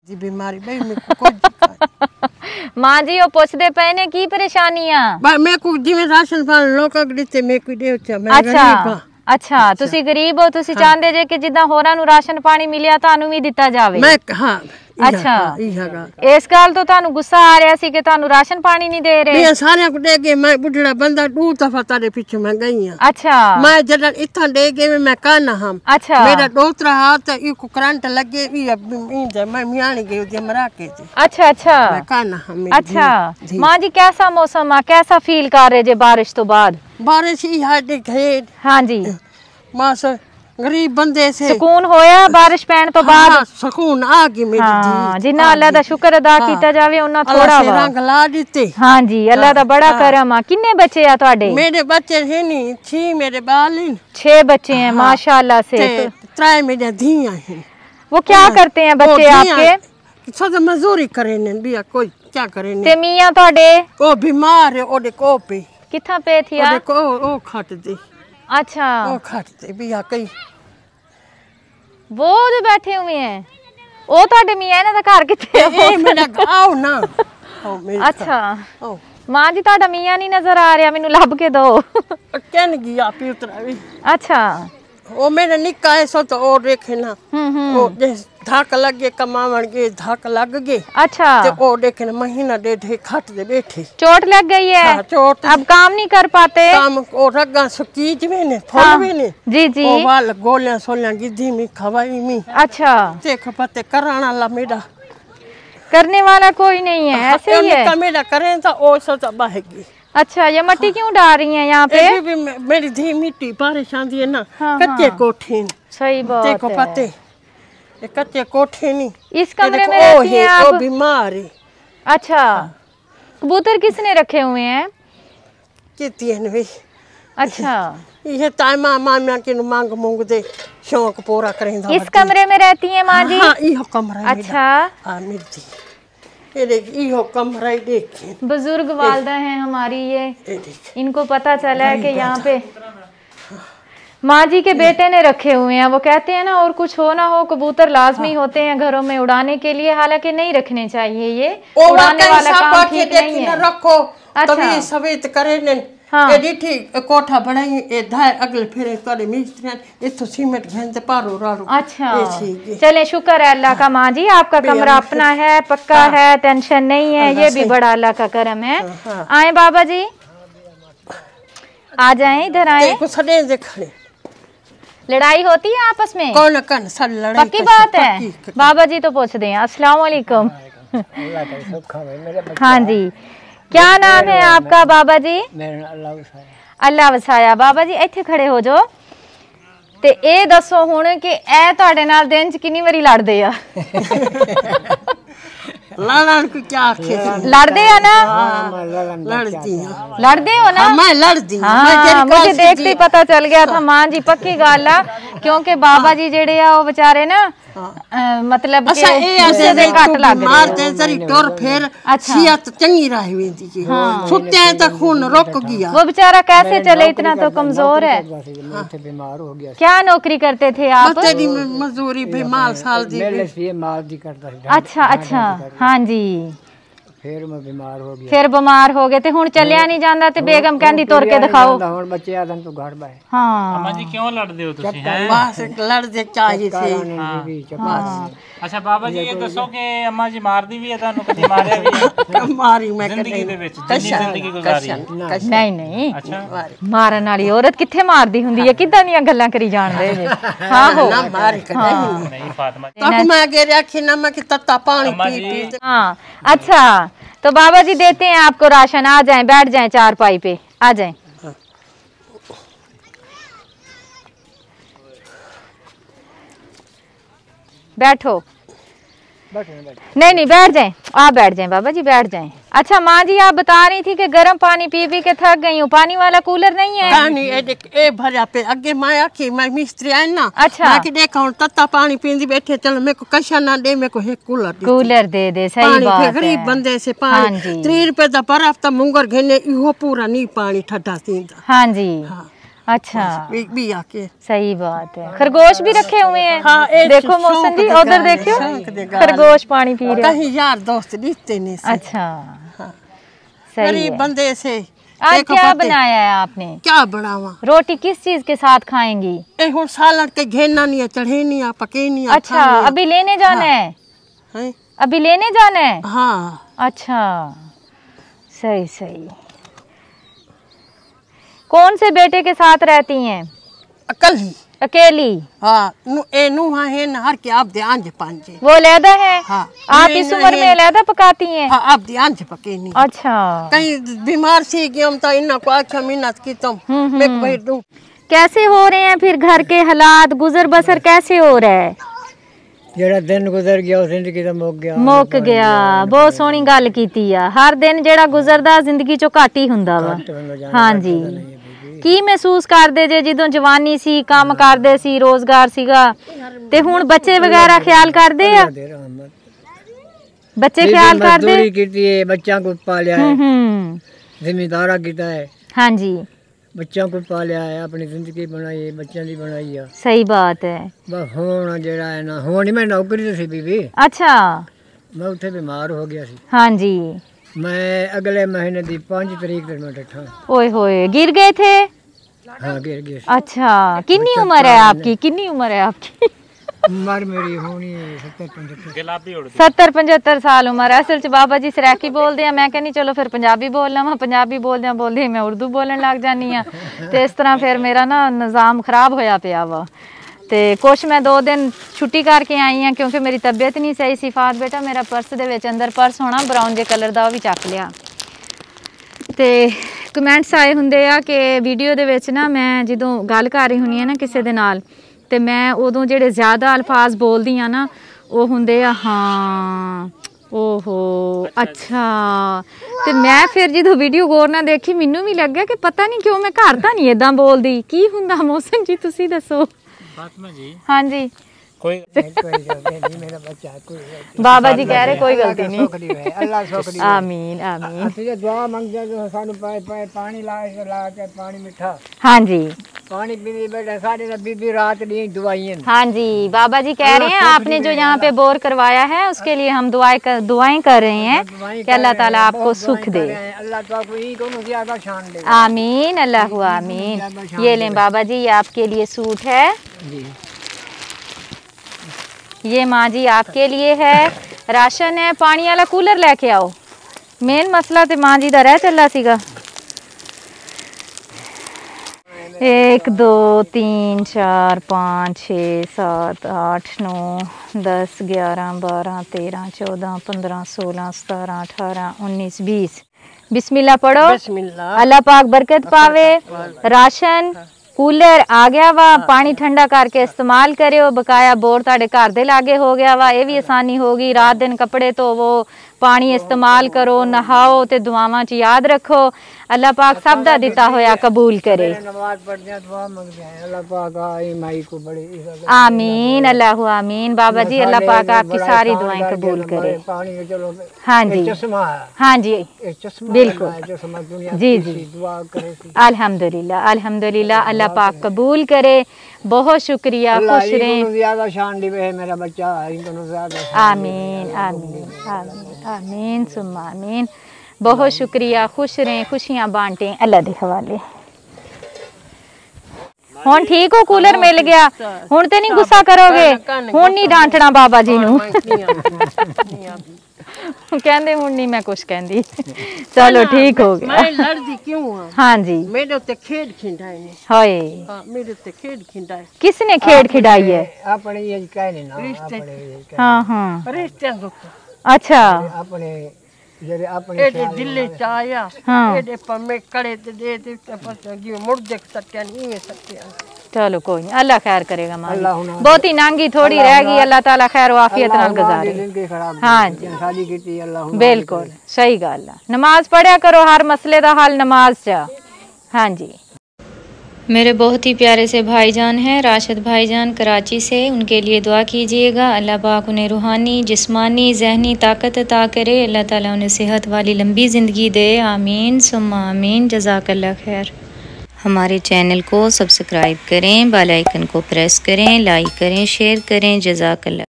जी बीमारी भाई मैं को कुछ मां जी वो पूछदे पे ने की परेशानियां भाई मैं को जिਵੇਂ राशन पानी लोक दिते मैं कोई दे च मैं अच्छा गरीब हां अच्छा ਤੁਸੀਂ ਗਰੀਬ ਹੋ ਤੁਸੀਂ ਚਾਹੁੰਦੇ ਜੇ ਕਿ ਜਿੱਦਾਂ ਹੋਰਾਂ ਨੂੰ ਰਾਸ਼ਨ ਪਾਣੀ ਮਿਲਿਆ ਤੁਹਾਨੂੰ ਵੀ ਦਿੱਤਾ ਜਾਵੇ मैं हां अच्छा इहागा इस गाल तो ਤੁਹਾਨੂੰ ਗੁੱਸਾ ਆ ਰਿਹਾ ਸੀ ਕਿ ਤੁਹਾਨੂੰ ਰਾਸ਼ਨ ਪਾਣੀ ਨਹੀਂ ਦੇ ਰਹੇ मैं सारे को दे के मैं बुढ़ड़ा बंदा दू दफा तारे पीछे मैं गई हां अच्छा मैं जद इथा दे के मैं कहना हम अच्छा मेरा दोतरा हाथ इको करंट लगे ई मैं मियाणी गई जे मरा के अच्छा अच्छा मैं कहना हम अच्छा मां जी कैसा मौसम है कैसा फील कर रहे जे बारिश तो बाद बारिश ही हाडे घेर हां जी मास गरीब बंदे से सुकून होया बारिश पैण तो बाद हाँ, सुकून आ गई मेरी हाँ, जिन्ना अल्लाह दा शुक्र अदा कीता जावे उन्ना थोड़ा वा रंग ला दिते हां जी अल्लाह दा बड़ा करम आ किन्ने बच्चे आ ਤੁਹਾਡੇ मेरे बच्चे है नहीं 6 मेरे बाल हैं 6 बच्चे हैं माशाल्लाह से त्राय मेरे धियां हैं वो क्या करते हैं बच्चे आपके सब मजदूरी करे ने बिया कोई क्या करे ने ते मियां ਤੁਹਾਡੇ ओ बीमार है ओदे को पे किथा पे थिया ओदे को ओ खट दे अच्छा ओ खट दे बिया कई वो जो बैठे हुए हैं वो ਤੁਹਾਡੇ मियां ਇਹਨਾਂ ਦਾ ਘਰ ਕਿੱਥੇ ए मेरा आओ ना आओ मेरे अच्छा आओ मां जी ਤੁਹਾਡਾ मियां नहीं नजर आ रहा ਮੈਨੂੰ ਲੱਭ ਕੇ दो कहन गया पे उतरा भी अच्छा ओ मेरा निक्का है सो तो और देखे ना ओ धक लग गए कमावन के धक लग गए अच्छा ते ओ देखे ना महीना डेढ़ खट दे बैठे चोट लग गई है हाँ, चोट अब काम नहीं कर पाते काम ओ रगा सुकीज में ने फल में ने जी जी ओ वाल गोलियां सोलियां गिद्धी में खवाई में अच्छा देख पते कराना ला मेरा करने वाला कोई नहीं है ऐसे ही है मेरा करें तो ओ सो तो बहेगी अच्छा ये मट्टी क्यों डाल रही हैं यहाँ पे भी मेरी धी मिट्टी परेशान दी है ना कच्चे कोठे सही बात देखो पते ये कच्चे कोठे नहीं इस कमरे में रहती हैं आप बीमार है अच्छा कबूतर किसने रखे हुए हैं किती है वे अच्छा ये तामा मामा के मांग मूंग दे शौक पूरा करेंदा इस कमरे में रहती हैं मां जी हां इहो कमरा है अच्छा हां मिर्ची ये देख इहो कमरा ही देख बुजुर्ग वालदा हैं हमारी ये इनको पता चला है कि यहाँ पे माँ जी के बेटे ने रखे हुए हैं वो कहते हैं ना और कुछ हो ना हो कबूतर लाजमी होते हैं घरों में उड़ाने के लिए हालांकि नहीं रखने चाहिए ये उड़ाने वाला काम ठीक नहीं है रखो तभी सवेत करे ने एडी ठीक कोठा बनाई ए धाय अगले फेरे करे मिस्त्री इथो सीमेंट घेंदे पारो रारो अच्छा चले शुक्र है अल्लाह का माँ जी आपका कमरा अपना है पक्का है टेंशन नहीं है ये भी बड़ा अल्लाह का करम है आए बाबा जी आ जाएं इधर आए सड़े दे खड़े लड़ाई होती है आपस में कौन कन सब लड़ाई पक्की बात है बाबा जी तो पूछ दें अस्सलाम वालेकुम हाँ जी क्या नाम है आपका बाबा जी अल्लाह वसाया बाबा जी इत्थे खड़े हो जो ते ए दसो हुण कि ए तुहाडे नाल दिन च कितनी बारी लड़दे आ लड़न को क्या आखे लड़दे आ ना लड़ती हो ना मैं लड़ती हाँ मुझे देखते ही पता चल गया था मां जी पक्की गल आ क्योंकि बाबा जी जेड़े आ वो बेचारे ना मतलब अच्छा ए दे घट लग मार दे जरी टोर फिर सेहत चंगी रह वेंदी जी सुत्ते तक खून रुक गया वो बेचारा कैसे चले इतना तो कमजोर है बीमार हो गया क्या नौकरी करते थे आप तेरी मजदूरी भी माल साल दी माल दी करता अच्छा अच्छा हाँ जी फिर मैं बीमार हो गया फिर बीमार हो गए थे हुन चलिया नहीं जांदा ते बेगम कहंदी तुर के दिखाओ हुन बच्चे आदम तो घर बाए हां अम्मा जी क्यों लड़दे हो तुसी हैं बस लड़दे चाहिए थे अच्छा बाबा जी ये दसो कि अम्मा जी मारदी भी है तानू कदी मारया भी है मारी मैं जिंदगी दे विच जिंदी जिंदगी गुजारी है नहीं नहीं अच्छा मारन वाली औरत किथे मारदी हुंदी है किदां दी गल्लां करी जांदे जे हां हो ना मार के नहीं फातिमा तक मैं गे रखी ना मैं कि तत्ता पानी पी हां अच्छा तो बाबा जी देते हैं आपको राशन आ जाएं बैठ जाएं चारपाई पे आ जाएं बैठो नहीं बैठ जाएं आप बैठ जाएं बाबा जी बैठ जाएं अच्छा माँ जी आप बता रही थी कि गर्म पानी पी पी के थक गई हूँ पानी वाला कूलर नहीं है पानी ए भरा पे अगे मैं आखी मैं मिस्त्री आई ना अच्छा मैं कि देखा हूं तत्ता पानी पींदी बैठे चलो मेरे को कशा ना दे मेरे को एक कूलर दे सही बात है गरीब बंदे से पानी 3 रुपए दा बर्फ ता मुंगर घेने इहो पूरा नहीं पानी ठड्डा सींदा हाँ जी अच्छा भी आके। सही बात है। खरगोश भी रखे हुए हैं। हाँ, देखो मौसम जी उधर देखियो, खरगोश पानी पी रहे। कहीं यार दोस्त दिखते नहीं। अच्छा सही गरीब है। बंदे से। आज क्या बनाया है आपने? क्या बनावा? रोटी किस चीज के साथ खाएंगी? हुन सालन के घेना नहीं है, चढ़े नहीं है, पके नहीं है। अच्छा अभी लेने जाना है? अभी लेने जाना है? हाँ। अच्छा सही सही। कौन से बेटे के साथ रहती हैं? अकेली। हाँ है ना, हर के आप ध्यान से पांजे। वो लैदा है। हाँ। आप इस उम्र में लैदा पकाती हैं? हाँ, आप ध्यान से पके नहीं। अच्छा। कहीं बीमार सी गई हम तो इन्ना को अच्छा मिन्नत की तुम मैं भाई दूं। कैसे हो रहे हैं फिर घर के हालात, गुजर बसर कैसे हो रहा है? जेड़ा दिन गुजर गया जिंदगी दा मुक गया। बहुत सोहनी गल कीती आ। हर दिन जेड़ा गुजरदा जिंदगी चो घट ही हुंदा वा। हाँ जी। की महसूस करदे जे ਜਦੋਂ जवानी सी, काम करदे सी, रोजगार सीगा ते हुण बच्चे वगैरह ख्याल करदे आ? बच्चे ख्याल करदे? मजदूरी कीती है, बच्चों को पालिया है, जिम्मेदारा कीता है। हाँ जी। बच्चों को पालिया है, अपनी जिंदगी बनाई है, बच्चों की बनाई है। सही बात है। बस हुण जेड़ा है ना, हुण मैं नौकरी सी बीबी। अच्छा। मैं उत्थे बीमार हो गया सी। हाँ जी। मैं अगले महीने दी 5 तारीख तक मैं डठा। ओए होए, गिर गए थे? हाँ गिर गए। अच्छा कितनी उम्र है आपकी? कितनी उम्र है आपकी? उम्र मेरी होनी 70-75 साल उम्र है। असल च बाबा जी सराकी बोलते हैं, मैं कहनी चलो फिर पंजाबी बोल लवां। पंजाबी बोलदे मैं उर्दू बोलन लग जानी हाँ, तो इस तरह फिर मेरा ना निज़ाम खराब होया पिया वा। तो कुछ मैं 2 दिन छुट्टी करके आई हाँ क्योंकि मेरी तबीयत नहीं सही सी। फात बेटा मेरा पर्स दे विच अंदर पर्स होना ब्राउन जे कलर का, भी चक लिया। तो कमेंट्स आए हुंदे आ कि वीडियो दे विच ना मैं जदों गल कर रही हुंदी ना किसी दे नाल, ते मैं उदों जेड़े ज़्यादा अल्फाज बोलदी हाँ ना वो हुंदे आ हाँ ओहो अच्छा। तो मैं फिर जो वीडियो गौर ना देखी मैनू भी लग गया कि पता नहीं क्यों मैं घर तो नहीं इदां बोलदी। की हुंदा मौसम जी तुसी दसो। फातिमा जी। हाँ जी। कोई नहीं मेरा बच्चा कोई बाबा जी कह रहे कोई गलती नहीं। अल्लाह सुख दी। आमीन आमीन। असली दुआ मंगदे जो सानू पानी ला के पानी मीठा। हाँ जी। पानी पीने बैठे सारे बीबी रात दी दुआएं। हाँ जी बाबा जी कह रहे हैं आपने जो यहाँ पे बोर करवाया है उसके लिए हम दुआएं कर रहे हैं कि अल्लाह ताला आपको सुख दे। अल्लाह ताला को ही को ज्यादा शान दे। आमीन अल्लाह आमीन। ये लें बाबा जी, ये आपके लिए सूट है जी। ये माँ जी आपके लिए है, राशन है, पानी वाला कूलर लेके आओ। मेन मसला तो माँ जी का रह चला सीगा। 1 2 3 4 5 6 7 8 9 10 11 12 13 14 15 16 17 18 19 20। बिस्मिल्लाह पढ़ो। बिस्मिल्लाह। अल्लाह पाक बरकत पावे। राशन कूलर आ गया वा, पानी ठंडा करके इस्तेमाल करो। बकाया बोर ताड़े घर दे लागे हो गया वा, ये भी आसानी होगी। रात दिन कपड़े धोवो, पानी इस्तेमाल करो, नहाओ ते दुआवां च याद रखो। अल्लाह पाक सब दा दिता होया कबूल करे। नमाज पढ़ते हैं दुआ मांगते हैं अल्लाह पाक आई माई को बड़े आमीन अल्लाह आमीन। बाबा जी अल्लाह पाक आपकी सारी दुआएं कबूल करे। पानी चलो हाँ जी हाँ जी बिल्कुल जी जी। अल्हम्दुलिल्लाह अल्हम्दुलिल्लाह अल्लाह पाक कबूल करे। बहुत शुक्रिया, खुश रहें। ज्यादा शान दी मेरा बच्चा आमीन आमीन आमीन आमीन सुम्मा आमीन। बहुत शुक्रिया, खुश रहें, खुशियाँ बांटें अल्लाह दे हवाले। हुण ठीक हो, कूलर मिल गया, हुण ते नहीं गुस्सा करोगे, हुण नहीं डांटना बाबा जी नू। कहंदे हुण नहीं मैं कुछ कहंदी। चलो ठीक हो गया। मैं लड़दी क्यों हां? हाँ जी मेरे उत्ते खेड खिंडाए ने। हाय हां मेरे उत्ते खेड खिंडाए। किसने खेड खिंडाई है? अपने ये कहने ना रिश्ते। हां हां रिश्ते। अच्छा अपने जेरे अपने एडे दिल्ली च आया। हां एडे पम्मे कड़े ते दे पता जी मुड़ देख सत्या नहीं है सत्या। चलो कोई नहीं, अल्लाह खैर करेगा। मां बहुत ही नांगी थोड़ी रह गई, अल्लाह ताला खैर आफियत नाल गुजारे। हाँ जी बिल्कुल सही गल है। नमाज पढ़िया करो, हर मसले दा हल नमाज च। हाँ जी मेरे बहुत ही प्यारे से भाईजान हैं राशिद भाईजान कराची से, उनके लिए दुआ कीजिएगा। अल्लाह पाक उन्हें रूहानी जिस्मानी जहनी ताकत अता करे। अल्लाह ताला उन्हें सेहत वाली लंबी ज़िंदगी दे। आमीन सुम्मा आमीन। जज़ाकल्लाह खैर। हमारे चैनल को सब्सक्राइब करें, बेल आइकन को प्रेस करें, लाइक करें, शेयर करें। जज़ाकल्लाह।